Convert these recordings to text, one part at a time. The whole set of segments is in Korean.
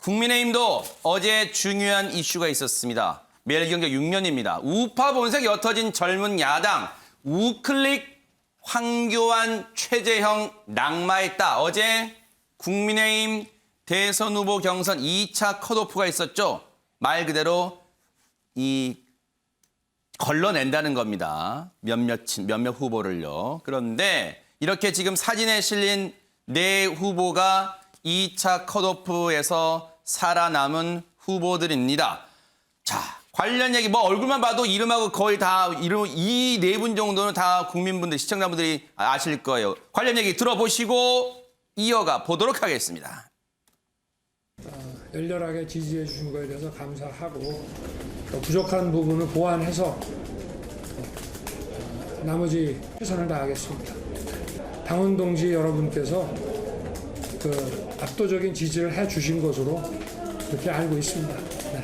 국민의힘도 어제 중요한 이슈가 있었습니다. 매일경제 6년입니다. 우파 본색이 옅어진 젊은 야당 우클릭 황교안 최재형 낙마했다. 어제 국민의힘 대선 후보 경선 2차 컷오프가 있었죠. 말 그대로 걸러낸다는 겁니다. 몇몇 후보를요. 그런데 이렇게 지금 사진에 실린 네 후보가 2차 컷오프에서 살아남은 후보들입니다. 자, 관련 얘기 얼굴만 봐도 이름하고 거의 다 이 네 분 정도는 다 국민분들, 시청자분들이 아실 거예요. 관련 얘기 들어보시고 이어가 보도록 하겠습니다. 열렬하게 지지해 주신 거에 대해서 감사하고 또 부족한 부분을 보완해서 나머지 최선을 다하겠습니다. 당원 동지 여러분께서 그 압도적인 지지를 해 주신 것으로 그렇게 알고 있습니다. 네.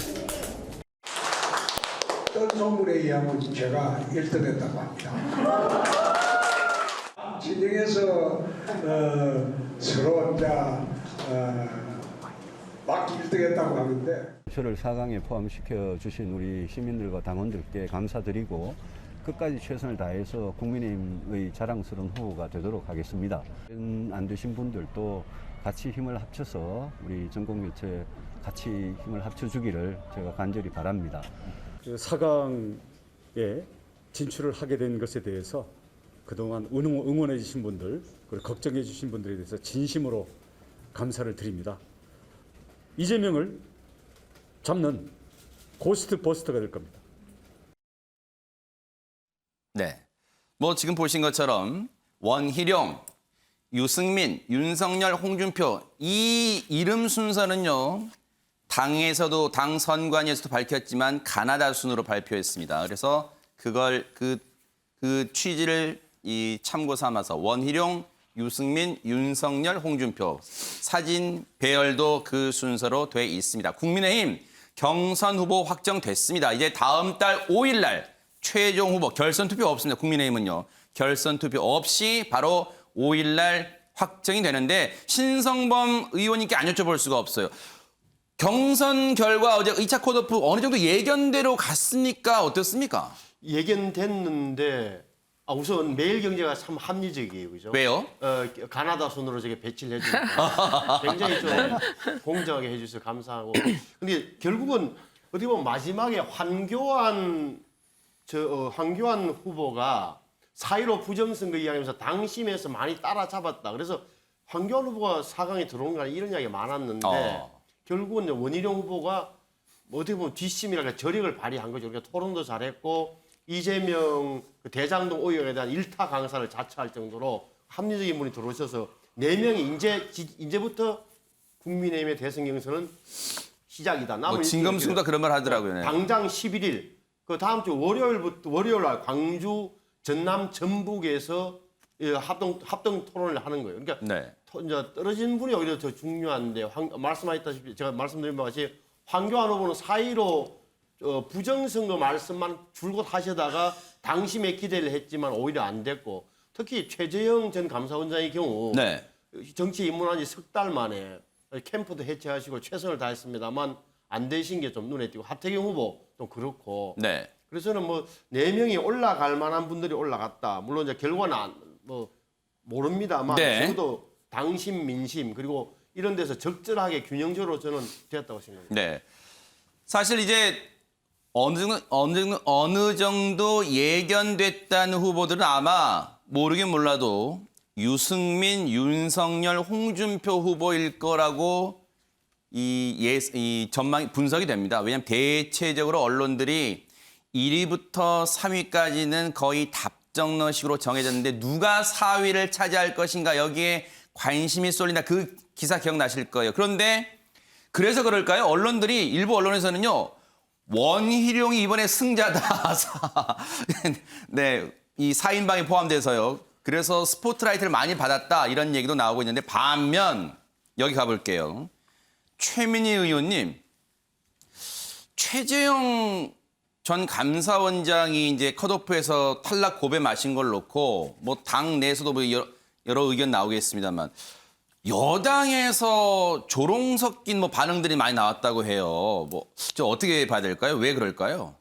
어떤 소문에 의하면 제가 1등했다고 합니다. 진영에서 서로 막 1등했다고 하는데 저를 4강에 포함시켜 주신 우리 시민들과 당원들께 감사드리고 끝까지 최선을 다해서 국민의힘의 자랑스러운 후보가 되도록 하겠습니다. 안 되신 분들도 같이 힘을 합쳐서 우리 전국교체 같이 힘을 합쳐주기를 제가 간절히 바랍니다. 4강에 진출을 하게 된 것에 대해서 그동안 응원해 주신 분들, 그리고 걱정해 주신 분들에 대해서 진심으로 감사를 드립니다. 이재명을 잡는 고스트 버스터가 될 겁니다. 네. 지금 보신 것처럼 원희룡, 유승민, 윤석열, 홍준표 이 이름 순서는요. 당에서도 당 선관위에서도 밝혔지만 가나다 순으로 발표했습니다. 그래서 그걸 그 취지를 참고 삼아서 원희룡, 유승민, 윤석열, 홍준표 사진 배열도 그 순서로 돼 있습니다. 국민의힘 경선 후보 확정됐습니다. 이제 다음 달 5일 날 최종 후보 결선 투표 없습니다. 국민의힘은요. 결선 투표 없이 바로 5일 날 확정이 되는데 신성범 의원님께 안 여쭤볼 수가 없어요. 경선 결과 어제 2차 컷오프 어느 정도 예견대로 갔습니까? 어떻습니까? 예견됐는데 우선 매일경제가 참 합리적이에요, 그죠? 왜요? 가나다 순으로 저게 배치를 해주니까 굉장히 좀 공정하게 해주셔서 감사하고. 근데 결국은 어떻게 보면 마지막에 황교안 후보가 4.15 부정선거 이야기하면서 당심에서 많이 따라잡았다. 그래서 황교안 후보가 4강에 들어온 거 아니야 이런 이야기가 많았는데 결국은 원희룡 후보가 어떻게 보면 뒷심이랄까 저력을 발휘한 거죠. 그러니까 토론도 잘했고 이재명 대장동 의혹에 대한 일타 강사를 자처할 정도로 합리적인 분이 들어오셔서 4명이 이제부터 국민의힘의 대선 경선은 시작이다. 진검승도 그런 말 하더라고요. 네. 당장 11일 그 다음 주 월요일 날 광주, 전남, 전북에서 합동 토론을 하는 거예요. 그러니까 네. 이제 떨어진 분이 오히려 더 중요한데 말씀하셨다시피 제가 말씀드린 바와 같이 황교안 후보는 4.15 부정선거 말씀만 줄곧 하시다가 당심에 기대를 했지만 오히려 안 됐고 특히 최재형 전 감사원장의 경우 네. 정치에 입문한 지 석 달 만에 캠프도 해체하시고 최선을 다했습니다만 안 되신 게 좀 눈에 띄고 하태경 후보 좀 그렇고 네. 그래서 저는 4명이 올라갈 만한 분들이 올라갔다. 물론 이제 결과는 모릅니다만 네. 적어도 당심, 민심 그리고 이런 데서 적절하게 균형적으로 저는 되었다고 생각합니다. 네. 사실 이제 어느 정도 예견됐다는 후보들은 아마 모르긴 몰라도 유승민, 윤석열, 홍준표 후보일 거라고 이 전망이 분석이 됩니다. 왜냐하면 대체적으로 언론들이 1위부터 3위까지는 거의 답정너식으로 정해졌는데 누가 4위를 차지할 것인가 여기에 관심이 쏠린다. 그 기사 기억나실 거예요. 그런데 그래서 그럴까요? 일부 언론에서는요. 원희룡이 이번에 승자다. 네, 이 4인방이 포함돼서요. 그래서 스포트라이트를 많이 받았다. 이런 얘기도 나오고 있는데 반면 여기 가볼게요. 최민희 의원님, 최재형 전 감사원장이 이제 컷오프에서 탈락 고배 마신 걸 놓고 당 내에서도 여러 의견 나오겠습니다만 여당에서 조롱 섞인 뭐 반응들이 많이 나왔다고 해요. 뭐 저 어떻게 봐야 될까요? 왜 그럴까요?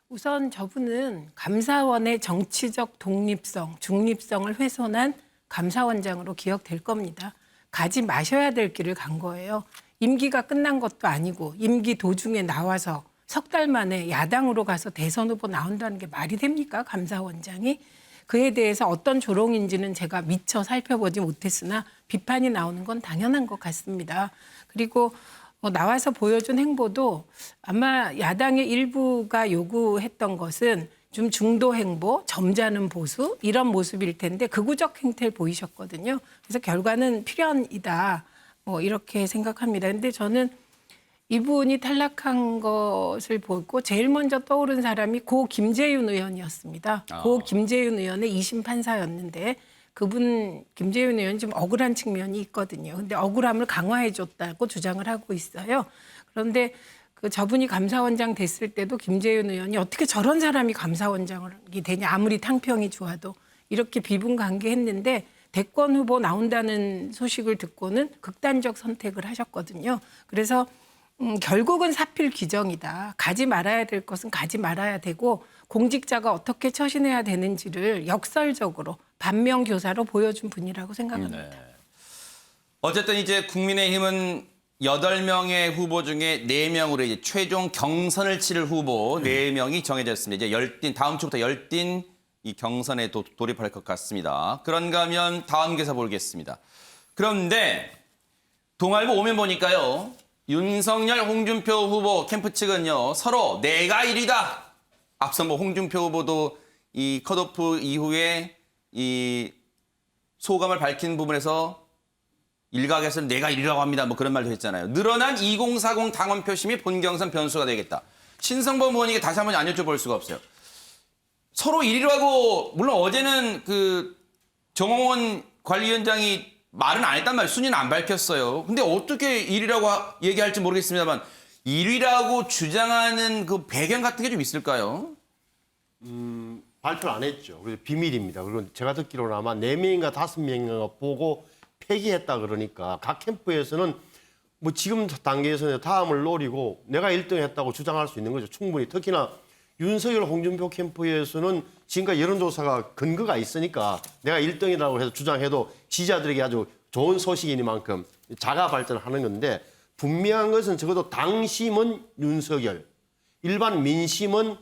우선 저분은 감사원의 정치적 독립성, 중립성을 훼손한 감사원장으로 기억될 겁니다. 가지 마셔야 될 길을 간 거예요. 임기가 끝난 것도 아니고 임기 도중에 나와서 석 달 만에 야당으로 가서 대선 후보 나온다는 게 말이 됩니까? 감사원장이. 그에 대해서 어떤 조롱인지는 제가 미처 살펴보지 못했으나 비판이 나오는 건 당연한 것 같습니다. 그리고 나와서 보여준 행보도 아마 야당의 일부가 요구했던 것은 좀 중도 행보, 점잖은 보수 이런 모습일 텐데 극우적 행태를 보이셨거든요. 그래서 결과는 필연이다. 뭐 이렇게 생각합니다. 근데 저는 이분이 탈락한 것을 보고 제일 먼저 떠오른 사람이 고 김재윤 의원이었습니다. 고 김재윤 의원의 2심 판사였는데 그분 김재윤 의원 좀 억울한 측면이 있거든요. 근데 억울함을 강화해줬다고 주장을 하고 있어요. 그런데 저분이 감사원장 됐을 때도 김재윤 의원이 어떻게 저런 사람이 감사원장이 되냐 아무리 탕평이 좋아도 이렇게 비분관계했는데 대권 후보 나온다는 소식을 듣고는 극단적 선택을 하셨거든요. 그래서 결국은 사필 규정이다. 가지 말아야 될 것은 가지 말아야 되고 공직자가 어떻게 처신해야 되는지를 역설적으로 반면교사로 보여준 분이라고 생각합니다. 네. 어쨌든 이제 국민의힘은 8명의 후보 중에 4명으로 이제 최종 경선을 치를 후보 4명이 정해졌습니다. 이제 다음 주부터 열띤 이 경선에 돌입할 것 같습니다. 그런가 하면 다음 기사 보겠습니다. 그런데 동아일보 오면 보니까요. 윤석열, 홍준표 후보 캠프 측은요. 서로 내가 1위다. 앞서 뭐 홍준표 후보도 이 컷오프 이후에 이 소감을 밝힌 부분에서 일각에서는 내가 1위라고 합니다. 뭐 그런 말도 했잖아요. 늘어난 2040 당원 표심이 본경선 변수가 되겠다. 신성범 의원에게 다시 한번 안 여쭤볼 수가 없어요. 서로 1위로 하고 물론 어제는 그 정홍원 관리위원장이 말은 안 했단 말이에요. 순위는 안 밝혔어요. 근데 어떻게 1위라고 얘기할지 모르겠습니다만 1위라고 주장하는 그 배경 같은 게 좀 있을까요? 발표를 안 했죠. 그래서 비밀입니다. 그리고 제가 듣기로는 아마 4명인가 5명인가 보고 폐기했다 그러니까 각 캠프에서는 뭐 지금 단계에서는 다음을 노리고 내가 1등 했다고 주장할 수 있는 거죠. 충분히. 특히나 윤석열, 홍준표 캠프에서는 지금까지 여론조사가 근거가 있으니까 내가 1등이라고 해서 주장해도 지지자들에게 아주 좋은 소식이니만큼 자가 발전하는 건데 분명한 것은 적어도 당심은 윤석열, 일반 민심은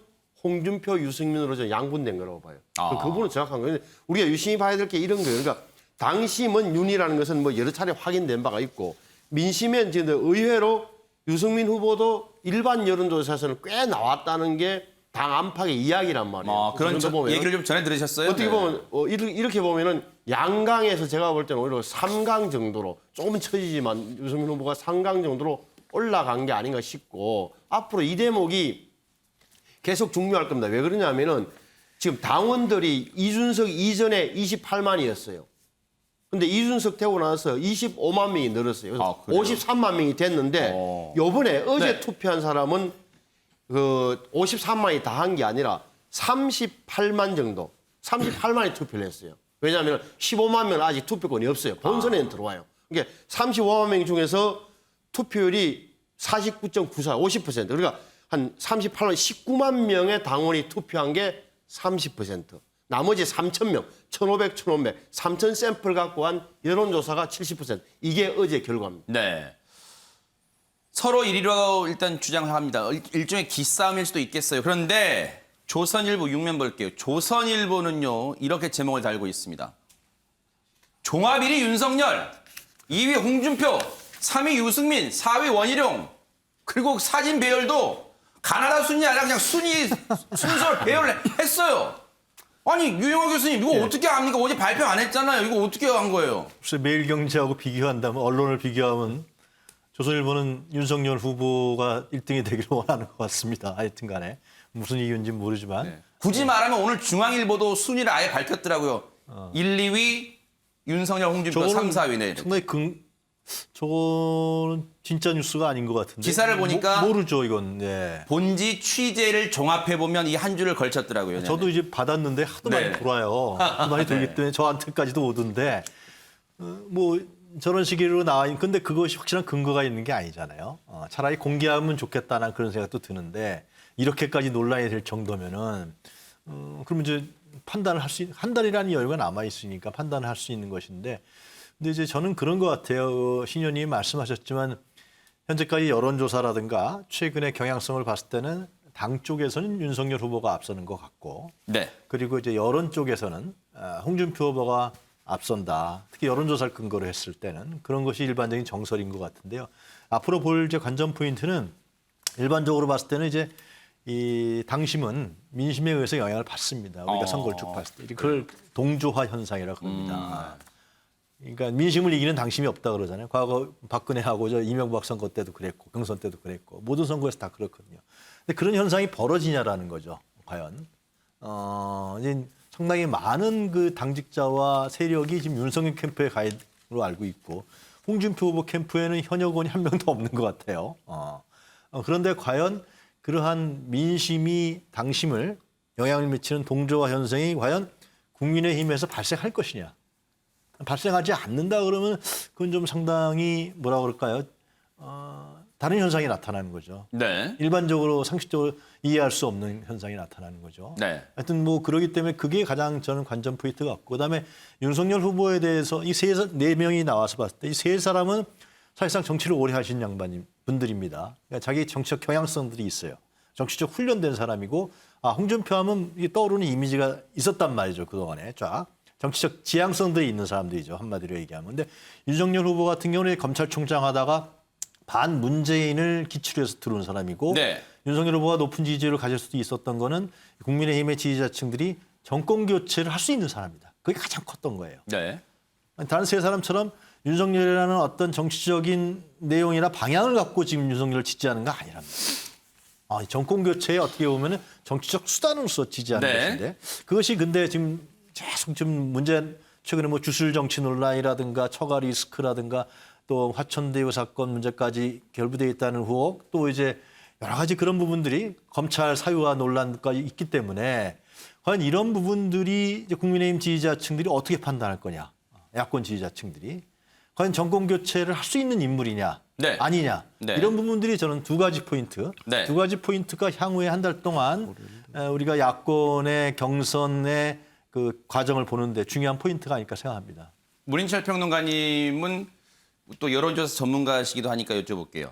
홍준표, 유승민으로 좀 양분된 거라고 봐요. 그분은 정확한 거예요. 우리가 유심히 봐야 될 게 이런 거예요. 그러니까 당심은 윤이라는 것은 뭐 여러 차례 확인된 바가 있고 민심에 이제 의외로 유승민 후보도 일반 여론조사에서는 꽤 나왔다는 게 당 안팎의 이야기란 말이에요. 그런 얘기를 좀 전해 들으셨어요? 어떻게 보면 이렇게 보면은 양강에서 제가 볼 때는 오히려 3강 정도로 조금 처지지만 유승민 후보가 3강 정도로 올라간 게 아닌가 싶고 앞으로 이 대목이 계속 중요할 겁니다. 왜 그러냐면은 지금 당원들이 이준석 이전에 28만이었어요. 근데 이준석 되고 나서 25만 명이 늘었어요. 그래서 53만 명이 됐는데 요번에 어제 투표한 사람은 그 53만이 다 한 게 아니라 38만 정도, 38만이 투표를 했어요. 왜냐하면 15만 명은 아직 투표권이 없어요. 본선에는 들어와요. 그러니까 35만 명 중에서 투표율이 49.94, 50%. 그러니까 한 38만, 19만 명의 당원이 투표한 게 30%. 나머지 3천 명, 1,500, 1,500, 3천 샘플 갖고 한 여론조사가 70%. 이게 어제 결과입니다. 네. 서로 1위로 일단 주장합니다. 일종의 기싸움일 수도 있겠어요. 그런데 조선일보 6면 볼게요. 조선일보는요. 이렇게 제목을 달고 있습니다. 종합 1위 윤석열, 2위 홍준표, 3위 유승민, 4위 원희룡. 그리고 사진 배열도 가나다 순위 아니라 그냥 순서를 배열을 했어요. 아니 유영하 교수님 이거 어떻게 합니까? 어제 발표 안 했잖아요. 이거 어떻게 한 거예요? 글쎄 매일경제하고 비교한다면 언론을 비교하면 조선일보는 윤석열 후보가 1등이 되기를 원하는 것 같습니다. 하여튼 간에 무슨 이유인지 모르지만. 네. 굳이 말하면 오늘 중앙일보도 순위를 아예 밝혔더라고요. 1, 2위 윤석열, 홍준표, 3, 4위네. 상당히 저거는 진짜 뉴스가 아닌 것 같은데. 기사를 보니까 모르죠 이건. 네. 본지 취재를 종합해보면 이 한 주를 걸쳤더라고요. 저도 이제 받았는데 하도 네. 많이 돌아요. 하도 많이 돌기 때문에 저한테까지도 오던데 뭐 저런 식으로 나와 있는 근데 그것이 확실한 근거가 있는 게 아니잖아요. 차라리 공개하면 좋겠다는 그런 생각도 드는데 이렇게까지 논란이 될 정도면은 그러면 이제 판단을 할 수 한 달이라는 여유가 남아 있으니까 판단을 할 수 있는 것인데 근데 이제 저는 그런 것 같아요. 신 의원님이 말씀하셨지만 현재까지 여론조사라든가 최근의 경향성을 봤을 때는 당 쪽에서는 윤석열 후보가 앞서는 것 같고 네. 그리고 이제 여론 쪽에서는 홍준표 후보가 앞선다. 특히 여론조사를 근거로 했을 때는 그런 것이 일반적인 정설인 것 같은데요. 앞으로 볼 이제 관전 포인트는 일반적으로 봤을 때는 이제 이 당심은 민심에 의해서 영향을 받습니다. 우리가 선거를 쭉 봤을 때 그걸 동조화 현상이라고 합니다. 그러니까 민심을 이기는 당심이 없다 그러잖아요. 과거 박근혜하고 저 이명박 선거 때도 그랬고 경선 때도 그랬고 모든 선거에서 다 그렇거든요. 근데 그런 현상이 벌어지냐라는 거죠. 과연 이제 상당히 많은 그 당직자와 세력이 지금 윤석열 캠프에 가 있는 걸로 알고 있고 홍준표 후보 캠프에는 현역 의원이 한 명도 없는 것 같아요. 그런데 과연 그러한 민심이 당심을 영향을 미치는 동조화 현상이 과연 국민의힘에서 발생할 것이냐. 발생하지 않는다 그러면 그건 좀 상당히 뭐라 그럴까요? 다른 현상이 나타나는 거죠. 네. 일반적으로 상식적으로 이해할 수 없는 현상이 나타나는 거죠. 네. 하여튼 뭐 그러기 때문에 그게 가장 저는 관전 포인트 같고 그다음에 윤석열 후보에 대해서 이 네 명이 나와서 봤을 때 이 세 사람은 사실상 정치를 오래 하신 분들입니다. 그러니까 자기 정치적 경향성들이 있어요. 정치적 훈련된 사람이고 홍준표 하면 떠오르는 이미지가 있었단 말이죠. 그동안에 쫙. 정치적 지향성들이 있는 사람들이죠. 한마디로 얘기하면. 근데 윤석열 후보 같은 경우는 검찰총장 하다가 반문재인을 기치로 해서 들어온 사람이고 네. 윤석열 후보가 높은 지지율을 가질 수도 있었던 거는 국민의힘의 지지자층들이 정권 교체를 할 수 있는 사람이다. 그게 가장 컸던 거예요. 네. 다른 세 사람처럼 윤석열이라는 어떤 정치적인 내용이나 방향을 갖고 지금 윤석열을 지지하는 거 아니랍니다. 정권 교체에 어떻게 보면 정치적 수단으로서 지지하는 네. 것인데 그것이 근데 지금 계속 좀 최근에 뭐 주술 정치 논란이라든가 처가 리스크라든가 또 화천대유 사건 문제까지 결부되어 있다는 의혹 또 이제 여러 가지 그런 부분들이 검찰 사유화 논란까지 있기 때문에 과연 이런 부분들이 이제 국민의힘 지지자층들이 어떻게 판단할 거냐. 야권 지지자층들이. 과연 정권 교체를 할 수 있는 인물이냐. 네. 아니냐. 네. 이런 부분들이 저는 두 가지 포인트. 네. 두 가지 포인트가 향후에 한 달 동안 우리가 야권의 경선의 그 과정을 보는데 중요한 포인트가 아닐까 생각합니다. 문인철 평론가님은 또 여론조사 전문가시기도 하니까 여쭤볼게요.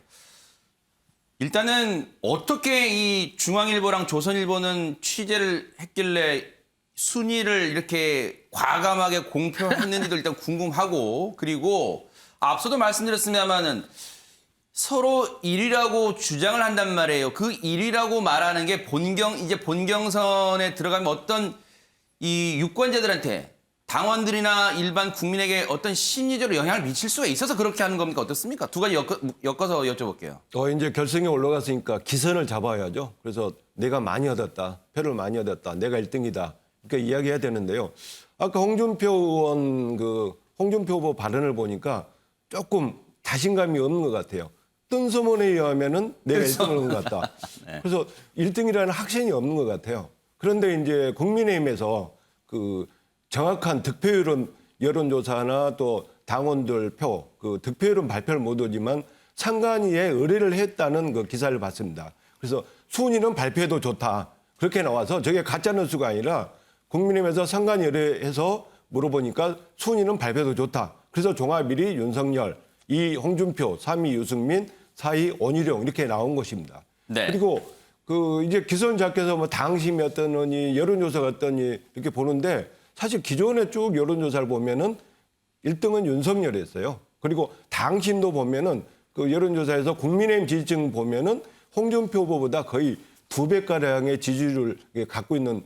일단은 어떻게 이 중앙일보랑 조선일보는 취재를 했길래 순위를 이렇게 과감하게 공표했는지도 일단 궁금하고 그리고 앞서도 말씀드렸습니다마는 서로 1위라고 주장을 한단 말이에요. 그 1위라고 말하는 게 본경선에 들어가면 어떤 이 유권자들한테 당원들이나 일반 국민에게 어떤 심리적으로 영향을 미칠 수가 있어서 그렇게 하는 겁니까? 어떻습니까? 두 가지 엮어서 여쭤볼게요. 이제 결승에 올라갔으니까 기선을 잡아야죠. 그래서 내가 많이 얻었다. 표를 많이 얻었다. 내가 1등이다. 그러니까 이야기해야 되는데요. 아까 홍준표 의원 홍준표 후보 발언을 보니까 조금 자신감이 없는 것 같아요. 뜬 소문에 의하면은 내가 1등을 한 것 같다. 네. 그래서 1등이라는 확신이 없는 것 같아요. 그런데 이제 국민의힘에서 정확한 득표율은 여론조사나 또 당원들 표, 득표율은 발표를 못 하지만 상관위에 의뢰를 했다는 그 기사를 봤습니다. 그래서 순위는 발표해도 좋다. 그렇게 나와서 저게 가짜뉴스가 아니라 국민의힘에서 상관위 의뢰해서 물어보니까 순위는 발표해도 좋다. 그래서 종합 1위 윤석열, 2위 홍준표, 3위 유승민, 4위 원희룡 이렇게 나온 것입니다. 네. 그리고 이제 기선 잡혀서 뭐 당심이 어떠니 여론조사가 어떠니 이렇게 보는데 사실 기존에 쭉 여론조사를 보면은 1등은 윤석열이었어요. 그리고 당심도 보면은 그 여론조사에서 국민의힘 지지층 보면은 홍준표 후보보다 거의 2배가량의 지지율을 갖고 있는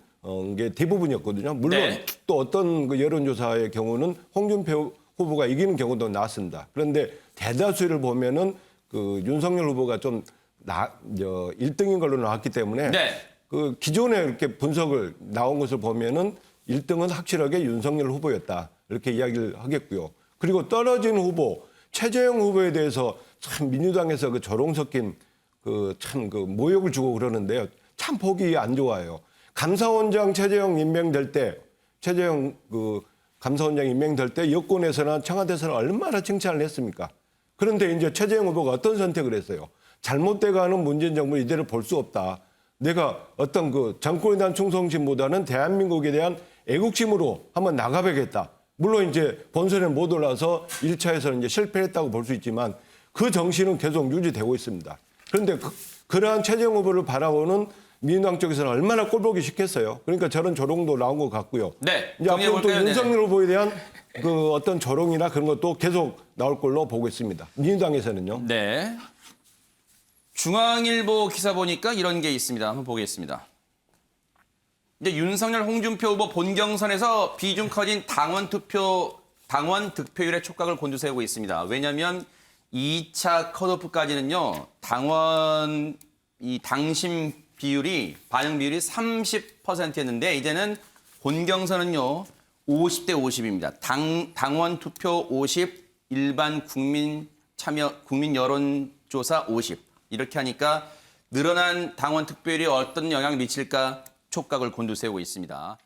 게 대부분이었거든요. 물론 네. 또 어떤 그 여론조사의 경우는 홍준표 후보가 이기는 경우도 나왔습니다. 그런데 대다수를 보면은 그 윤석열 후보가 좀 1등인 걸로 나왔기 때문에 네. 그 기존에 이렇게 분석을 나온 것을 보면은 1등은 확실하게 윤석열 후보였다. 이렇게 이야기를 하겠고요. 그리고 떨어진 후보, 최재형 후보에 대해서 참 민주당에서 그 조롱 섞인 모욕을 주고 그러는데요. 참 보기 안 좋아요. 감사원장 최재형 임명될 때 최재형 감사원장 임명될 때 여권에서나 청와대에서는 얼마나 칭찬을 했습니까? 그런데 이제 최재형 후보가 어떤 선택을 했어요? 잘못돼가는 문재인 정부 이대로 볼 수 없다. 내가 어떤 그 정권에 대한 충성심보다는 대한민국에 대한 애국심으로 한번 나가보겠다. 물론 이제 본선에 못 올라서 1차에서는 이제 실패했다고 볼 수 있지만 그 정신은 계속 유지되고 있습니다. 그런데 그러한 최재형 후보를 바라보는 민주당 쪽에서는 얼마나 꼴보기 싫겠어요. 그러니까 저런 조롱도 나온 것 같고요. 네, 이제 앞으로 또 정리해볼까요? 윤석열 후보에 대한 그 어떤 조롱이나 그런 것도 계속 나올 걸로 보고 있습니다. 민주당에서는요. 네. 중앙일보 기사 보니까 이런 게 있습니다. 한번 보겠습니다. 이제 윤석열, 홍준표 후보 본경선에서 비중 커진 당원 득표율의 촉각을 곤두세우고 있습니다. 왜냐하면 2차 컷오프까지는요, 당원 이 당심 비율이 반영 비율이 30%였는데 이제는 본경선은요 50대 50입니다. 당원 투표 50, 일반 국민 참여 국민 여론조사 50 이렇게 하니까 늘어난 당원 득표율이 어떤 영향을 미칠까 촉각을 곤두세우고 있습니다.